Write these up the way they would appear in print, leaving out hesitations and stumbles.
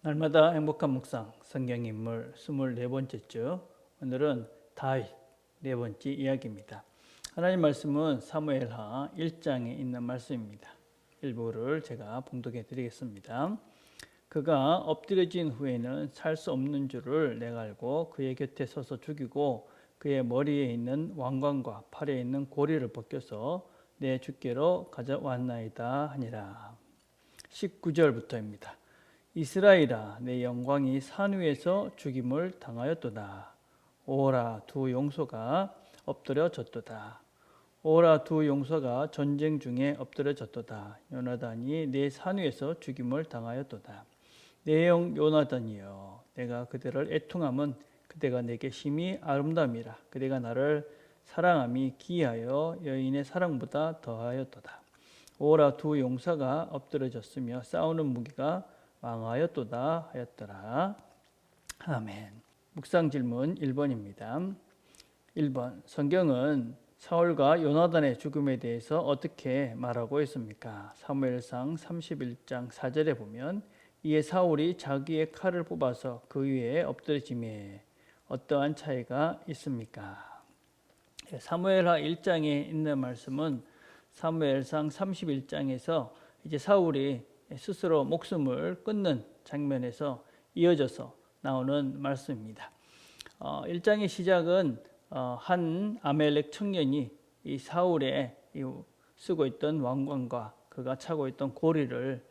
날마다 행복한 묵상 성경인물 24번째 주, 오늘은 다윗 네 번째 이야기입니다. 하나님 말씀은 사무엘하 1장에 있는 말씀입니다. 일부를 제가 봉독해 드리겠습니다. 그가 엎드려진 후에는 살 수 없는 줄을 내가 알고 그의 곁에 서서 죽이고 그의 머리에 있는 왕관과 팔에 있는 고리를 벗겨서 내 주께로 가져왔나이다 하니라. 19절부터입니다. 이스라엘아, 내 영광이 산 위에서 죽임을 당하였도다. 오라, 두 용소가 엎드려졌도다. 오라, 두 용소가 전쟁 중에 엎드려졌도다. 요나단이 내 산 위에서 죽임을 당하였도다. 내 영 요나단이여, 내가 그대를 애통함은 그대가 내게 심히 아름다움이라. 그대가 나를 사랑함이 기하여 여인의 사랑보다 더하였도다. 오라, 두 용사가 엎드려졌으며 싸우는 무기가 망하였도다 하였더라. 아멘. 묵상 질문 1번입니다. 1번. 성경은 사울과 요나단의 죽음에 대해서 어떻게 말하고 있습니까? 사무엘상 31장 4절에 보면 이에 사울이 자기의 칼을 뽑아서 그 위에 엎드려지매 어떠한 차이가 있습니까? 사무엘하 1장에 있는 말씀은 사무엘상 31장에서 이제 사울이 스스로 목숨을 끊는 장면에서 이어져서 나오는 말씀입니다. 1장의 시작은 한 아멜렉 청년이 이 사울의 쓰고 있던 왕관과 그가 차고 있던 고리를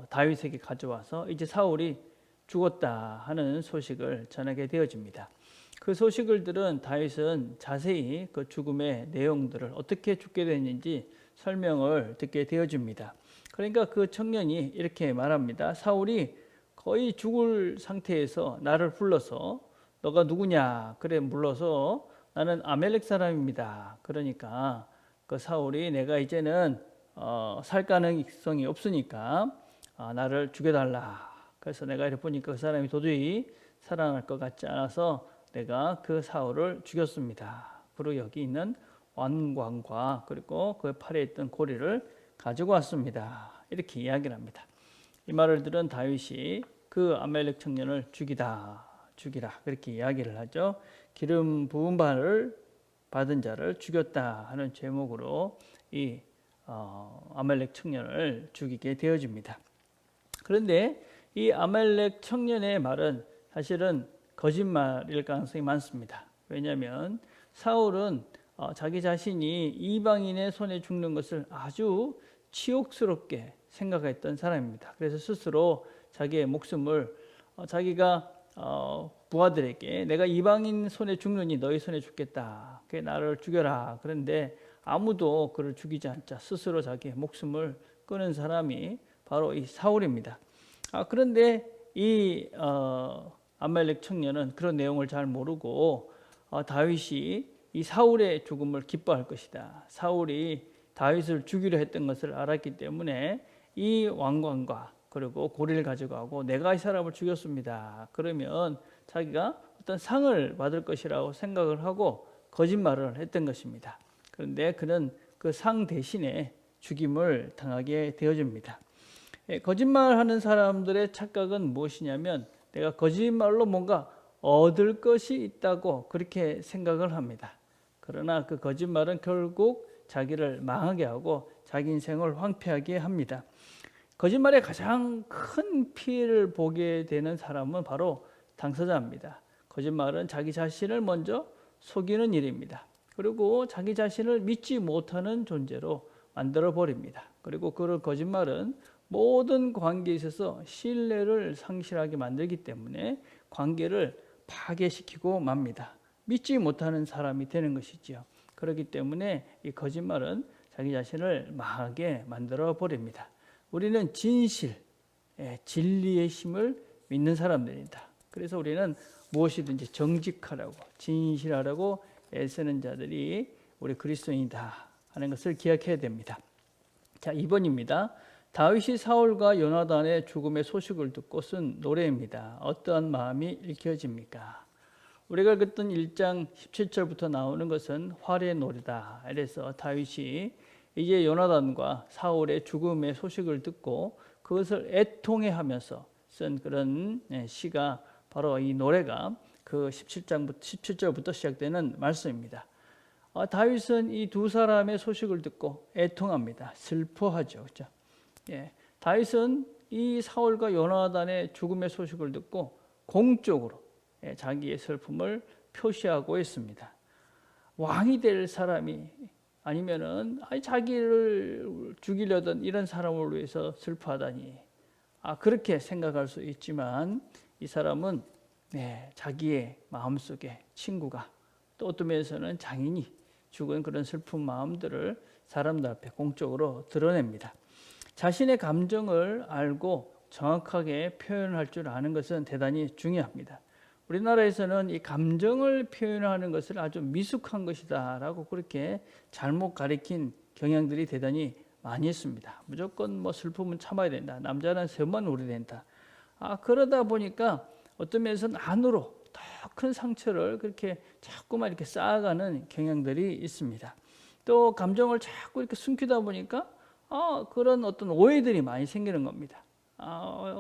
다윗에게 가져와서 이제 사울이 죽었다 하는 소식을 전하게 되어집니다. 그 소식을 들은 다윗은 자세히 그 죽음의 내용들을 어떻게 죽게 됐는지 설명을 듣게 되어집니다. 그러니까 그 청년이 이렇게 말합니다. 사울이 거의 죽을 상태에서 나를 불러서 너가 누구냐? 그래 불러서 나는 아멜렉 사람입니다. 그러니까 그 사울이 내가 이제는 살 가능성이 없으니까 나를 죽여달라. 그래서 내가 이렇게 보니까 그 사람이 도저히 살아날 것 같지 않아서 내가 그 사울을 죽였습니다. 그리고 여기 있는 왕관과 그리고 그 팔에 있던 고리를 가지고 왔습니다. 이렇게 이야기를 합니다. 이 말을 들은 다윗이 그 아멜렉 청년을 죽이라 그렇게 이야기를 하죠. 기름 부은 바를 받은 자를 죽였다 하는 제목으로 이 아멜렉 청년을 죽이게 되어집니다. 그런데 이 아멜렉 청년의 말은 사실은 거짓말일 가능성이 많습니다. 왜냐하면 사울은 자기 자신이 이방인의 손에 죽는 것을 아주 치욕스럽게 생각했던 사람입니다. 그래서 스스로 자기의 목숨을 자기가 부하들에게 내가 이방인 손에 죽느니 너희 손에 죽겠다. 그래 나를 죽여라. 그런데 아무도 그를 죽이지 않자 스스로 자기의 목숨을 끊은 사람이 바로 이 사울입니다. 그런데 이 아멜렉 청년은 그런 내용을 잘 모르고 다윗이 이 사울의 죽음을 기뻐할 것이다. 사울이 다윗을 죽이려 했던 것을 알았기 때문에 이 왕관과 그리고 고리를 가져가고 내가 이 사람을 죽였습니다. 그러면 자기가 어떤 상을 받을 것이라고 생각을 하고 거짓말을 했던 것입니다. 그런데 그는 그 상 대신에 죽임을 당하게 되어집니다. 거짓말하는 사람들의 착각은 무엇이냐면 내가 거짓말로 뭔가 얻을 것이 있다고 그렇게 생각을 합니다. 그러나 그 거짓말은 결국 자기를 망하게 하고 자기 인생을 황폐하게 합니다. 거짓말에 가장 큰 피해를 보게 되는 사람은 바로 당사자입니다. 거짓말은 자기 자신을 먼저 속이는 일입니다. 그리고 자기 자신을 믿지 못하는 존재로 만들어 버립니다. 그리고 그 거짓말은 모든 관계에 있어서 신뢰를 상실하게 만들기 때문에 관계를 파괴시키고 맙니다. 믿지 못하는 사람이 되는 것이지요. 그렇기 때문에 이 거짓말은 자기 자신을 망하게 만들어 버립니다. 우리는 진실, 진리의 힘을 믿는 사람들입니다. 그래서 우리는 무엇이든지 정직하라고 진실하라고 애쓰는 자들이 우리 그리스도인이다 하는 것을 기억해야 됩니다. 자, 2번입니다. 다윗이 사울과 요나단의 죽음의 소식을 듣고 쓴 노래입니다. 어떠한 마음이 읽혀집니까? 우리가 읽었던 1장 17절부터 나오는 것은 활의 노래다. 이래서 다윗이 이제 요나단과 사울의 죽음의 소식을 듣고 그것을 애통해하면서 쓴 그런 시가 바로 이 노래가 그 17절부터 시작되는 말씀입니다. 다윗은 이 두 사람의 소식을 듣고 애통합니다. 슬퍼하죠. 그렇죠? 예, 다윗은 이 사울과 요나단의 죽음의 소식을 듣고 공적으로 자기의 슬픔을 표시하고 있습니다. 왕이 될 사람이 아니면은 자기를 죽이려던 이런 사람을 위해서 슬퍼하다니, 그렇게 생각할 수 있지만 이 사람은 자기의 마음속에 친구가, 또 어떤 면에서는 장인이 죽은 그런 슬픈 마음들을 사람들 앞에 공적으로 드러냅니다. 자신의 감정을 알고 정확하게 표현할 줄 아는 것은 대단히 중요합니다. 우리나라에서는 이 감정을 표현하는 것을 아주 미숙한 것이다 라고 그렇게 잘못 가리킨 경향들이 대단히 많이 있습니다. 무조건 뭐 슬픔은 참아야 된다, 남자는 세만 울어야 된다. 그러다 보니까 어떤 면에서는 안으로 더 큰 상처를 그렇게 자꾸만 이렇게 쌓아가는 경향들이 있습니다. 또 감정을 자꾸 이렇게 숨기다 보니까 그런 어떤 오해들이 많이 생기는 겁니다.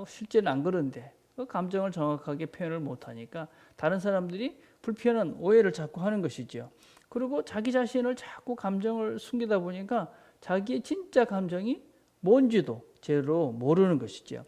실제는 안 그런데 그 감정을 정확하게 표현을 못하니까 다른 사람들이 불편한 오해를 자꾸 하는 것이죠. 그리고 자기 자신을 자꾸 감정을 숨기다 보니까 자기의 진짜 감정이 뭔지도 제대로 모르는 것이죠.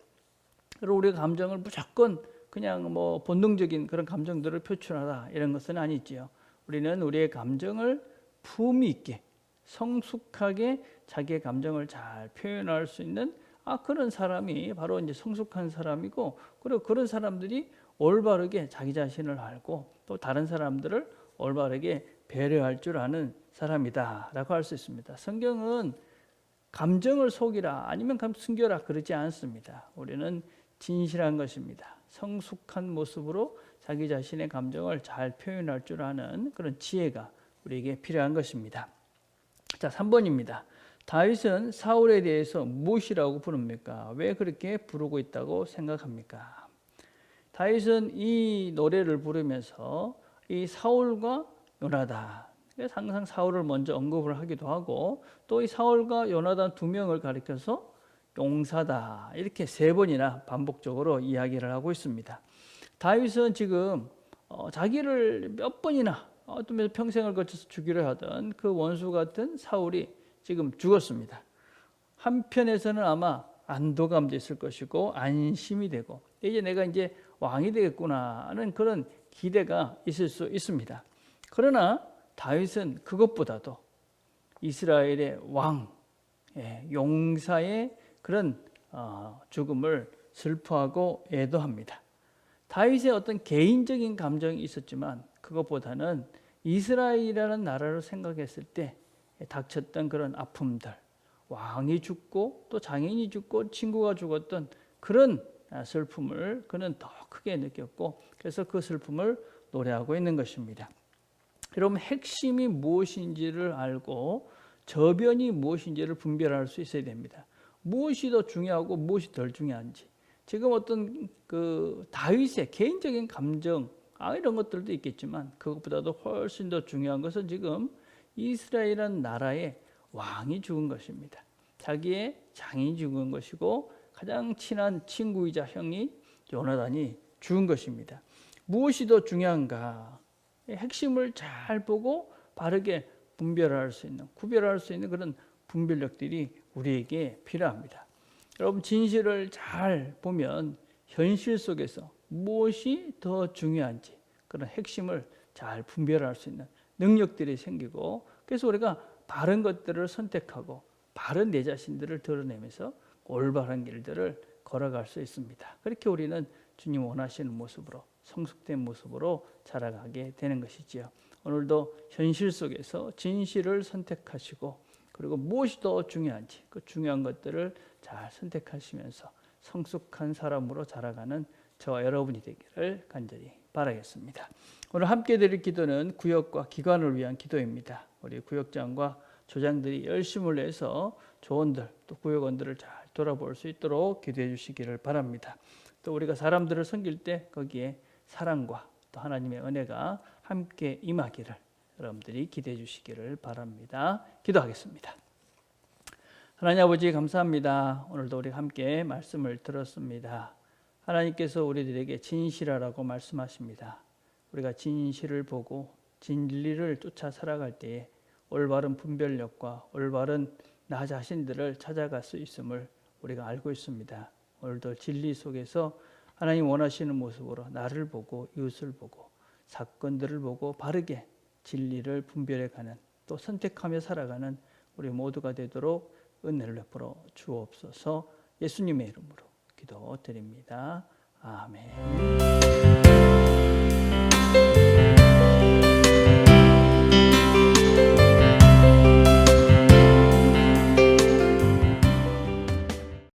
그리고 우리가 감정을 무조건 그냥 뭐 본능적인 그런 감정들을 표출하라 이런 것은 아니지요. 우리는 우리의 감정을 품위 있게 성숙하게 자기의 감정을 잘 표현할 수 있는 그런 사람이 바로 이제 성숙한 사람이고, 그리고 그런 사람들이 올바르게 자기 자신을 알고 또 다른 사람들을 올바르게 배려할 줄 아는 사람이다라고 할 수 있습니다. 성경은 감정을 속이라 아니면 숨겨라 그러지 않습니다. 우리는 진실한 것입니다. 성숙한 모습으로 자기 자신의 감정을 잘 표현할 줄 아는 그런 지혜가 우리에게 필요한 것입니다. 자, 3번입니다. 다윗은 사울에 대해서 무엇이라고 부릅니까? 왜 그렇게 부르고 있다고 생각합니까? 다윗은 이 노래를 부르면서 이 사울과 요나단, 항상 사울을 먼저 언급을 하기도 하고, 또 이 사울과 요나단 두 명을 가리켜서 용사다 이렇게 3번이나 반복적으로 이야기를 하고 있습니다. 다윗은 지금 자기를 몇 번이나 어떤 평생을 거쳐서 죽이려 하던 그 원수 같은 사울이 지금 죽었습니다. 한편에서는 아마 안도감도 있을 것이고 안심이 되고 이제 내가 이제 왕이 되겠구나 하는 그런 기대가 있을 수 있습니다. 그러나 다윗은 그것보다도 이스라엘의 왕, 용사의 그런 죽음을 슬퍼하고 애도합니다. 다윗의 어떤 개인적인 감정이 있었지만 그것보다는 이스라엘이라는 나라를 생각했을 때 닥쳤던 그런 아픔들, 왕이 죽고 또 장인이 죽고 친구가 죽었던 그런 슬픔을 그는 더 크게 느꼈고, 그래서 그 슬픔을 노래하고 있는 것입니다. 여러분, 핵심이 무엇인지를 알고 저변이 무엇인지를 분별할 수 있어야 됩니다. 무엇이 더 중요하고 무엇이 덜 중요한지. 지금 어떤 그 다윗의 개인적인 감정 이런 것들도 있겠지만 그것보다도 훨씬 더 중요한 것은 지금 이스라엘이라는 나라의 왕이 죽은 것입니다. 자기의 장인이 죽은 것이고 가장 친한 친구이자 형이 요나단이 죽은 것입니다. 무엇이 더 중요한가? 핵심을 잘 보고 바르게 분별할 수 있는, 구별할 수 있는 그런 분별력들이 우리에게 필요합니다. 여러분, 진실을 잘 보면 현실 속에서 무엇이 더 중요한지 그런 핵심을 잘 분별할 수 있는 능력들이 생기고, 그래서 우리가 바른 것들을 선택하고 바른 내 자신들을 드러내면서 올바른 길들을 걸어갈 수 있습니다. 그렇게 우리는 주님 원하시는 모습으로, 성숙된 모습으로 자라가게 되는 것이지요. 오늘도 현실 속에서 진실을 선택하시고, 그리고 무엇이 더 중요한지 그 중요한 것들을 잘 선택하시면서 성숙한 사람으로 자라가는 저와 여러분이 되기를 간절히 바라겠습니다. 오늘 함께 드릴 기도는 구역과 기관을 위한 기도입니다. 우리 구역장과 조장들이 열심을 내서 조원들 또 구역원들을 잘 돌아볼 수 있도록 기도해 주시기를 바랍니다. 또 우리가 사람들을 섬길 때 거기에 사랑과 또 하나님의 은혜가 함께 임하기를 여러분들이 기대해 주시기를 바랍니다. 기도하겠습니다. 하나님 아버지, 감사합니다. 오늘도 우리 함께 말씀을 들었습니다. 하나님께서 우리들에게 진실하라고 말씀하십니다. 우리가 진실을 보고 진리를 쫓아 살아갈 때에 올바른 분별력과 올바른 나 자신들을 찾아갈 수 있음을 우리가 알고 있습니다. 오늘도 진리 속에서 하나님 원하시는 모습으로 나를 보고 이웃을 보고 사건들을 보고 바르게 진리를 분별해가는, 또 선택하며 살아가는 우리 모두가 되도록 은혜를 베풀어 주옵소서. 예수님의 이름으로 기도드립니다. 아멘.